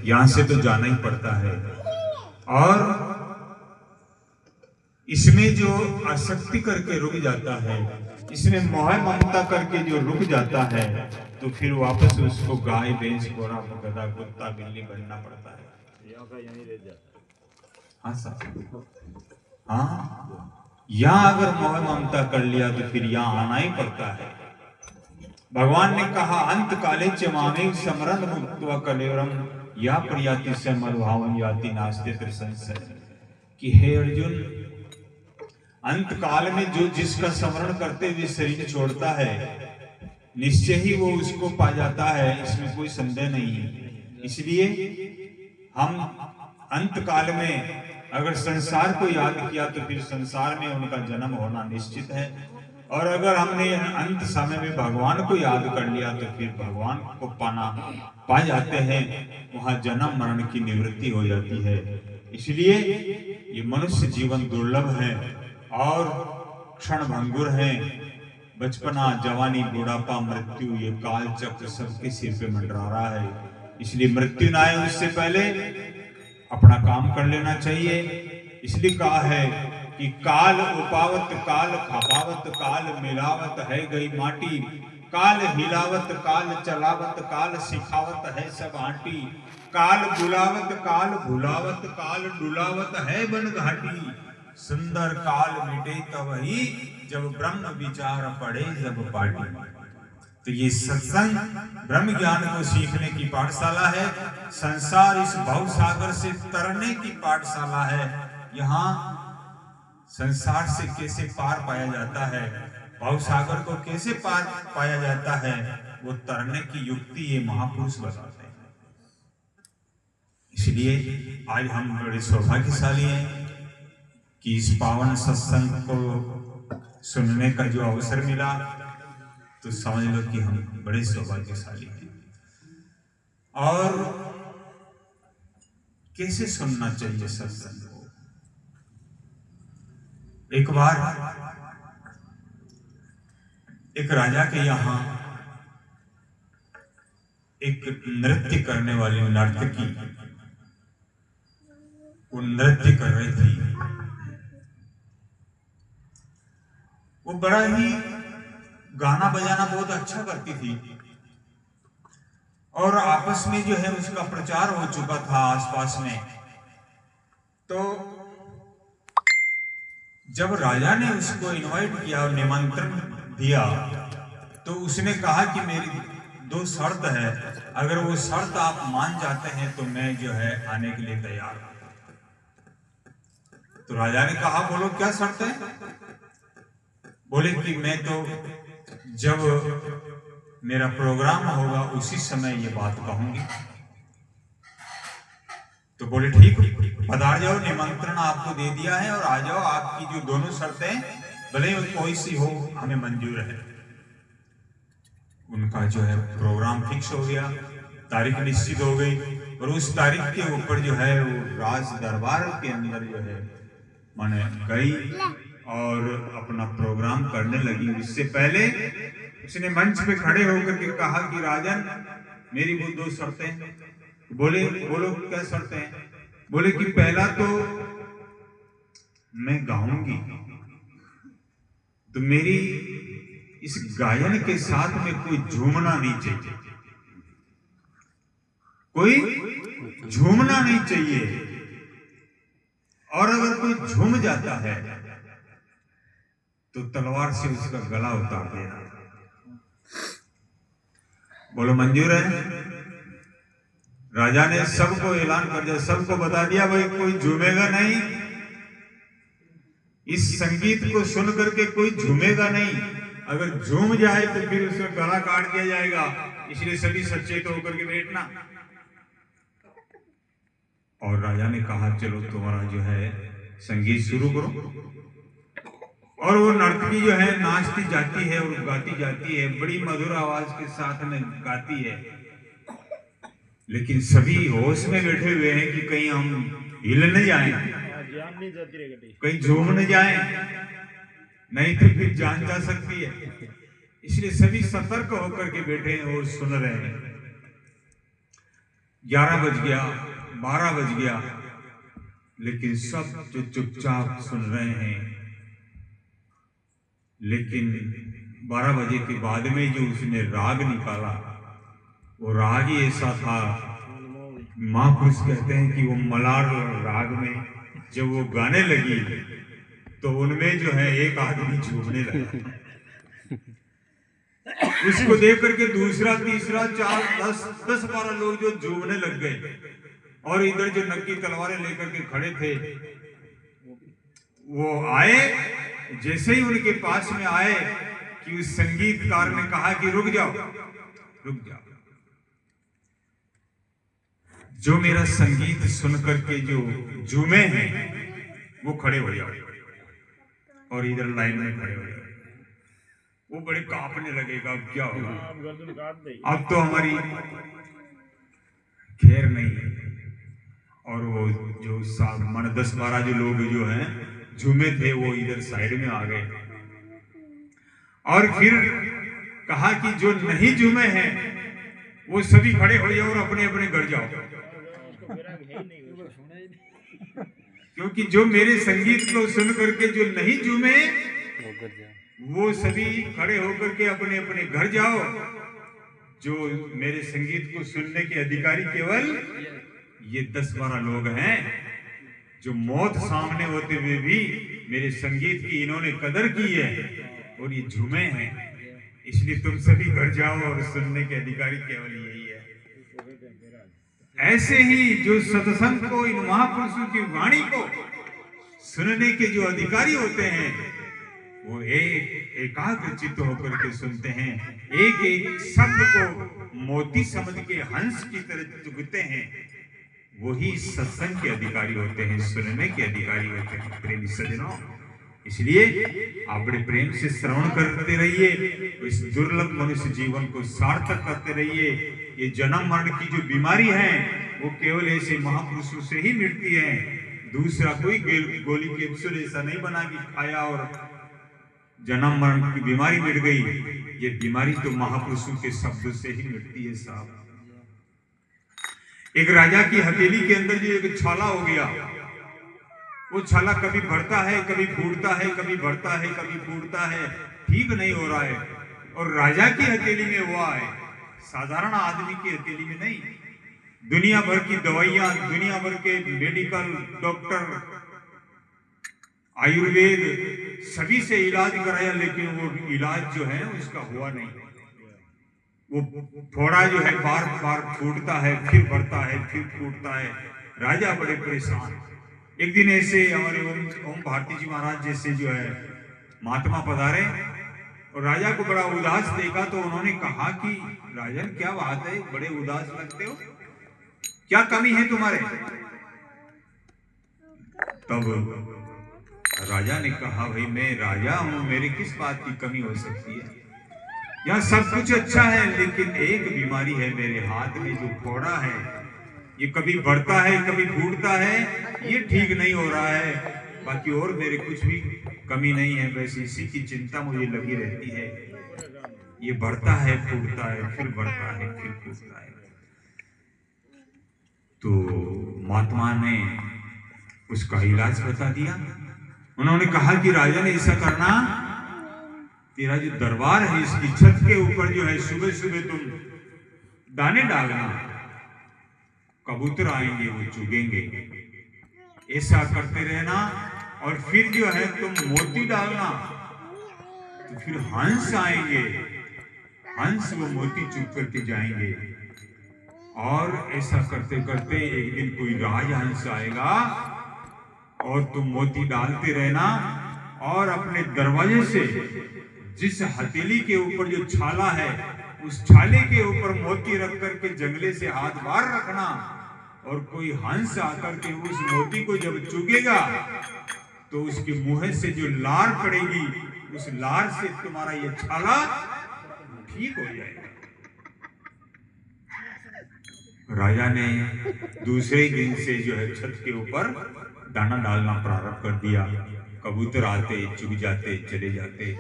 यहां से तो जाना ही पड़ता है। और इसमें जो आसक्ति करके रुक जाता है, इसमें मोह ममता करके जो रुक जाता है, तो फिर वापस उसको गाय भैंस घोड़ा गधा कुत्ता बिल्ली बनना पड़ता है। हाँ साहब, हाँ, यहाँ अगर मोह ममता कर लिया तो फिर यहाँ आना ही पड़ता है। भगवान ने कहा अंत काले च मामेव समरन मुक्त्वा कलेवरम या प्रयाति से मदभावम याति नास्ते त्रिसंशय, कि हे अर्जुन, अंत काल में जो जिसका स्मरण करते हुए शरीर छोड़ता है, निश्चय ही वो उसको पा जाता है, इसमें कोई संदेह नहीं है। इसलिए हम अंत काल में अगर संसार को याद किया तो फिर संसार में उनका जन्म होना निश्चित है, और अगर हमने अंत समय में भगवान को याद कर लिया तो फिर भगवान को पा जाते हैं, वहां जन्म मरण की निवृत्ति हो जाती है। इसलिए ये मनुष्य जीवन दुर्लभ है और क्षण भंगुर है। बचपना, जवानी, बुढ़ापा, मृत्यु, ये काल चक्र सबके सिर पे मंडरा रहा है। इसलिए मृत्यु ना आए उससे पहले अपना काम कर लेना चाहिए। इसलिए कहा है कि काल उपावत काल खपावत काल मिलावत है गई माटी, काल हिलावत काल चलावत काल सिखावत है सब आंटी, काल बुलावत काल भुलावत काल डुलावत है बन घाटी, सुंदर काल मिटे तब ही जब ब्रह्म विचार पड़े जब पाटी। तो ये सत्संग ब्रह्म ज्ञान को सीखने की पाठशाला है, संसार इस भव सागर से तरने की पाठशाला है। यहाँ संसार से कैसे पार पाया जाता है, भव सागर को कैसे पार पाया जाता है, वो तरने की युक्ति ये महापुरुष बताते हैं। इसलिए आज हम बड़े सौभाग्यशाली हैं कि इस पावन सत्संग को सुनने का जो अवसर मिला, तो समझ लो कि हम बड़े सौभाग्यशाली हैं। और कैसे सुनना चाहिए सत्संग को? एक बार एक राजा के यहाँ एक नृत्य करने वाली नर्तकी, वो नृत्य कर रही थी। वो बड़ा ही गाना बजाना बहुत अच्छा करती थी, और आपस में जो है उसका प्रचार हो चुका था आसपास में। तो जब राजा ने उसको इनवाइट किया और निमंत्रण दिया, तो उसने कहा कि मेरी 2 शर्त है, अगर वो शर्त आप मान जाते हैं तो मैं जो है आने के लिए तैयार हूं। तो राजा ने कहा बोलो क्या शर्त है? बोले कि मैं तो जब मेरा प्रोग्राम होगा उसी समय ये बात कहूंगी। तो बोले ठीक, पधार जाओ, निमंत्रण आपको दे दिया है और आ जाओ, आपकी जो दोनों शर्तें भले कोई सी हो हमें मंजूर है। उनका जो है प्रोग्राम फिक्स हो गया, तारीख निश्चित हो गई, और उस तारीख के ऊपर जो है वो राज दरबार के अंदर जो है माने गई और अपना प्रोग्राम करने लगी। उससे पहले उसने मंच पे खड़े होकर के कहा कि राजन, मेरी वो 2 शर्तें। बोले बोलो क्या शर्तें हैं? बोले कि पहला तो मैं गाऊंगी, तो मेरी इस गायन के साथ में कोई झूमना नहीं चाहिए, कोई झूमना नहीं चाहिए, और अगर कोई झूम जाता है तो तलवार से उसका गला उतार देना। बोलो मंजूर है? राजा ने सबको ऐलान कर दिया, सबको बता दिया भाई कोई झूमेगा नहीं, इस संगीत को सुन करके कोई झूमेगा नहीं, अगर झूम जाए तो फिर उसका गला काट दिया जाएगा, इसलिए सभी सचेत होकर के बैठना। और राजा ने कहा चलो तुम्हारा जो है संगीत शुरू करो। और वो नर्तकी जो है नाचती जाती है और गाती जाती है, बड़ी मधुर आवाज के साथ में गाती है, लेकिन सभी होश में बैठे हुए हैं कि कहीं हम हिल न जाएं, कहीं झूम न जाएं, नहीं तो फिर जान जा सकती है। इसलिए सभी सतर्क होकर के बैठे हैं और सुन रहे हैं। 11 बज गया, 12 बज गया, लेकिन सब जो चुपचाप सुन रहे हैं। लेकिन 12 बजे के बाद में जो उसने राग निकाला, वो राग ही ऐसा था, महापुरुष कहते हैं कि वो मलार राग में जब वो गाने लगी तो उनमें जो है एक आदमी झूमने लगा। उसको देख करके दूसरा, तीसरा, 4, 10, 12 लोग जो झूमने लग गए। और इधर जो नक्की तलवारें लेकर के खड़े थे वो आए। जैसे ही उनके पास में आए कि उस संगीतकार ने कहा कि रुक जाओ, रुक जाओ। जो मेरा संगीत सुन करके जो झूमे हैं वो खड़े हो जाओ और इधर लाइन में खड़े हो जाओ। वो बड़े कांपने लगेगा, अब क्या होगा, अब तो हमारी खैर नहीं। और वो जो 10-12 जो लोग जो हैं झूमे थे वो इधर साइड में आ गए। और फिर कहा कि जो नहीं झूमे हैं वो सभी खड़े हो जाओ और अपने अपने घर जाओ, क्योंकि जो मेरे संगीत को सुन करके जो नहीं झूमे वो सभी खड़े होकर के अपने अपने घर जाओ। जो मेरे संगीत को सुनने के अधिकारी केवल ये 10-12 लोग हैं जो मौत सामने होते हुए भी मेरे संगीत की इन्होंने कदर की है और ये झूमे हैं। इसलिए तुम सभी घर जाओ और सुनने के अधिकारी केवल यही है। ऐसे ही जो सत्संग को, इन महापुरुषों की वाणी को सुनने के जो अधिकारी होते हैं वो एकाग्र चित्त होकर के सुनते हैं, एक एक शब्द को मोती समझ के हंस की तरह चुगते हैं। वही सत्संग के अधिकारी होते हैं, सुनने के अधिकारी होते हैं। प्रेमी सज्जनों, इसलिए आप बड़े प्रेम से श्रवण करते रहिए, इस दुर्लभ मनुष्य जीवन को सार्थक करते रहिए। ये जन्म मरण की जो बीमारी है वो केवल ऐसे महापुरुषों से ही मिटती है। दूसरा कोई गोली कैप्सूल ऐसा नहीं बना कि खाया और जन्म मरण की बीमारी मिट गई। ये बीमारी तो महापुरुषों के शब्द से ही मिटती है साहब। एक राजा की हथेली के अंदर जो एक छाला हो गया, वो छाला कभी बढ़ता है, कभी फूटता है, कभी बढ़ता है, कभी फूटता है, ठीक नहीं हो रहा है। और राजा की हथेली में हुआ है, साधारण आदमी की हथेली में नहीं। दुनिया भर की दवाइयां, दुनिया भर के मेडिकल, डॉक्टर, आयुर्वेद सभी से इलाज कराया, लेकिन वो इलाज जो है उसका हुआ नहीं। वो फोड़ा जो है बार बार फूटता है, फिर बढ़ता है, फिर फूटता है। राजा बड़े परेशान। एक दिन ऐसे हमारे ओम भारती जी महाराज जैसे जो है महात्मा पधारे और राजा को बड़ा उदास देखा, तो उन्होंने कहा कि राजन क्या बात है, बड़े उदास लगते हो, क्या कमी है तुम्हारे? तब राजा ने कहा, भाई मैं राजा हूं, मेरी किस बात की कमी हो सकती है? यहाँ सब कुछ अच्छा है, लेकिन एक बीमारी है मेरे हाथ में, जो फोड़ा है, ये कभी बढ़ता है, कभी फूटता है, ये ठीक नहीं हो रहा है। बाकी और मेरे कुछ भी कमी नहीं है, बस इसी की चिंता मुझे लगी रहती है। ये बढ़ता है, फूटता है, फिर बढ़ता है, फिर फूटता है। तो महात्मा ने उसका इलाज बता दिया। उन्होंने कहा कि राजन ऐसा करना, तेरा जो दरबार है इसकी छत के ऊपर जो है सुबह सुबह तुम दाने डालना, कबूतर आएंगे वो चुगेंगे, ऐसा करते रहना। और फिर जो है तुम मोती डालना, तो फिर हंस आएंगे, हंस वो मोती चुग करके जाएंगे। और ऐसा करते करते एक दिन कोई राजहंस आएगा और तुम मोती डालते रहना। और अपने दरवाजे से जिस हथेली के ऊपर जो छाला है, उस छाले के ऊपर मोती रख करके जंगले से हाथ बाहर रखना। और कोई हंस आकर के उस मोती को जब चुगेगा तो उसके मुंह से जो लार पड़ेगी, उस लार से तुम्हारा ये छाला ठीक हो जाएगा। राजा ने दूसरे दिन से जो है छत के ऊपर दाना डालना प्रारंभ कर दिया। कबूतर आते, चुग जाते, चले जाते।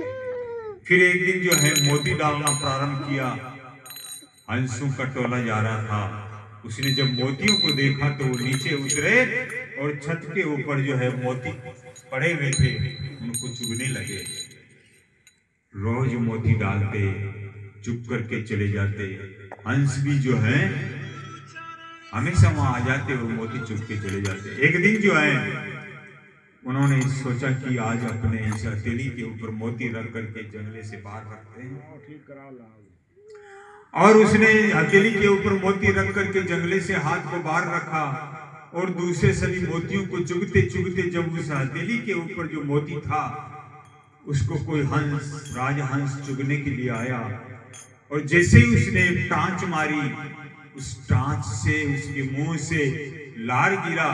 फिर एक दिन जो है मोती डालना प्रारंभ किया। हंसों का टोला जा रहा था, उसने जब मोतियों को देखा तो वो नीचे उतरे और छत के ऊपर जो है मोती पड़े हुए थे, उनको चुगने लगे। रोज मोती डालते, चुप करके चले जाते। हंस भी जो है हमेशा वहां आ जाते और मोती चुप के चले जाते। एक दिन जो है उन्होंने सोचा कि आज अपने इस हथेली के ऊपर मोती रख करके जंगले से बाहर रखते हैं, और उसने हथेली के ऊपर मोती रख करके जंगले से हाथ को बाहर रखा और दूसरे सभी मोतियों को चुगते चुगते जब उस हथेली के ऊपर जो मोती था उसको कोई हंस, राजहंस चुगने के लिए आया, और जैसे ही उसने टांच मारी, उस टांच से उसके मुंह से लार गिरा,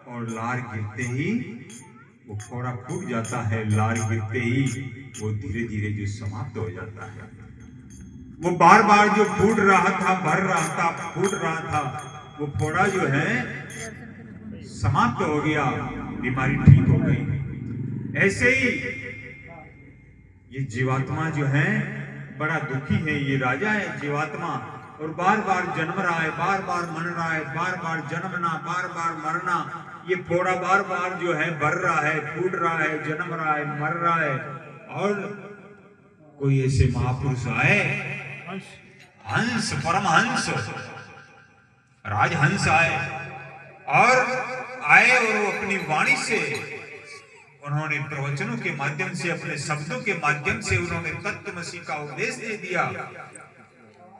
और लार गिरते ही वो फोड़ा फूट जाता है। लार गिरते ही वो धीरे धीरे जो समाप्त हो जाता है। वो बार बार जो फूट रहा था, भर रहा था, फूट रहा था, वो फोड़ा जो है समाप्त हो गया, बीमारी ठीक हो गई। ऐसे ही ये जीवात्मा जो है बड़ा दुखी है। ये राजा है जीवात्मा, और बार बार जन्म रहा है, बार बार मर रहा है, बार बार जन्मना, बार बार मरना। ये फोड़ा बार बार जो है भर रहा है, फूट रहा है, जन्म रहा है, मर रहा है। और कोई ऐसे महापुरुष आए, हंस, परमहंस, राजहंस आए, और वो अपनी वाणी से, उन्होंने प्रवचनों के माध्यम से, अपने शब्दों के माध्यम से उन्होंने तत्वमसी का उपदेश दे दिया,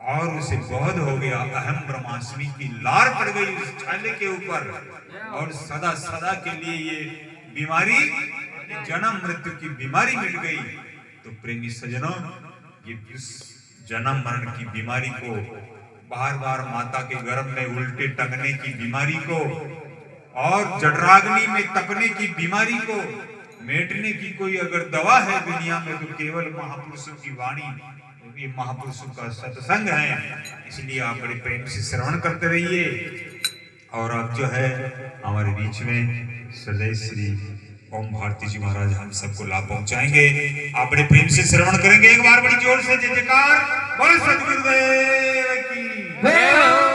और उसे बोध हो गया। अहम ब्रह्मास्मि की लार पड़ गई उस छाले के ऊपर, और सदा सदा के लिए ये बीमारी, जन्म मृत्यु की बीमारी मिट गई। तो प्रेमी सज्जनों, ये जन्म मरण की बीमारी को, बार बार माता के गर्भ में उल्टे टंगने की बीमारी को, और जठराग्नि में तपने की बीमारी को मेटने की कोई अगर दवा है दुनिया में, तो केवल महापुरुषों की वाणी, ये महापुरुषों का सत्संग है। इसलिए आप बड़े प्रेम से श्रवण करते रहिए। और अब जो है हमारे बीच में सदैव श्री ओम भारती जी महाराज हम सबको लाभ पहुंचाएंगे। आप बड़े प्रेम से श्रवण करेंगे। एक बार बड़ी जोर से जय जयकार बोल सद्गुरुदेव की जय।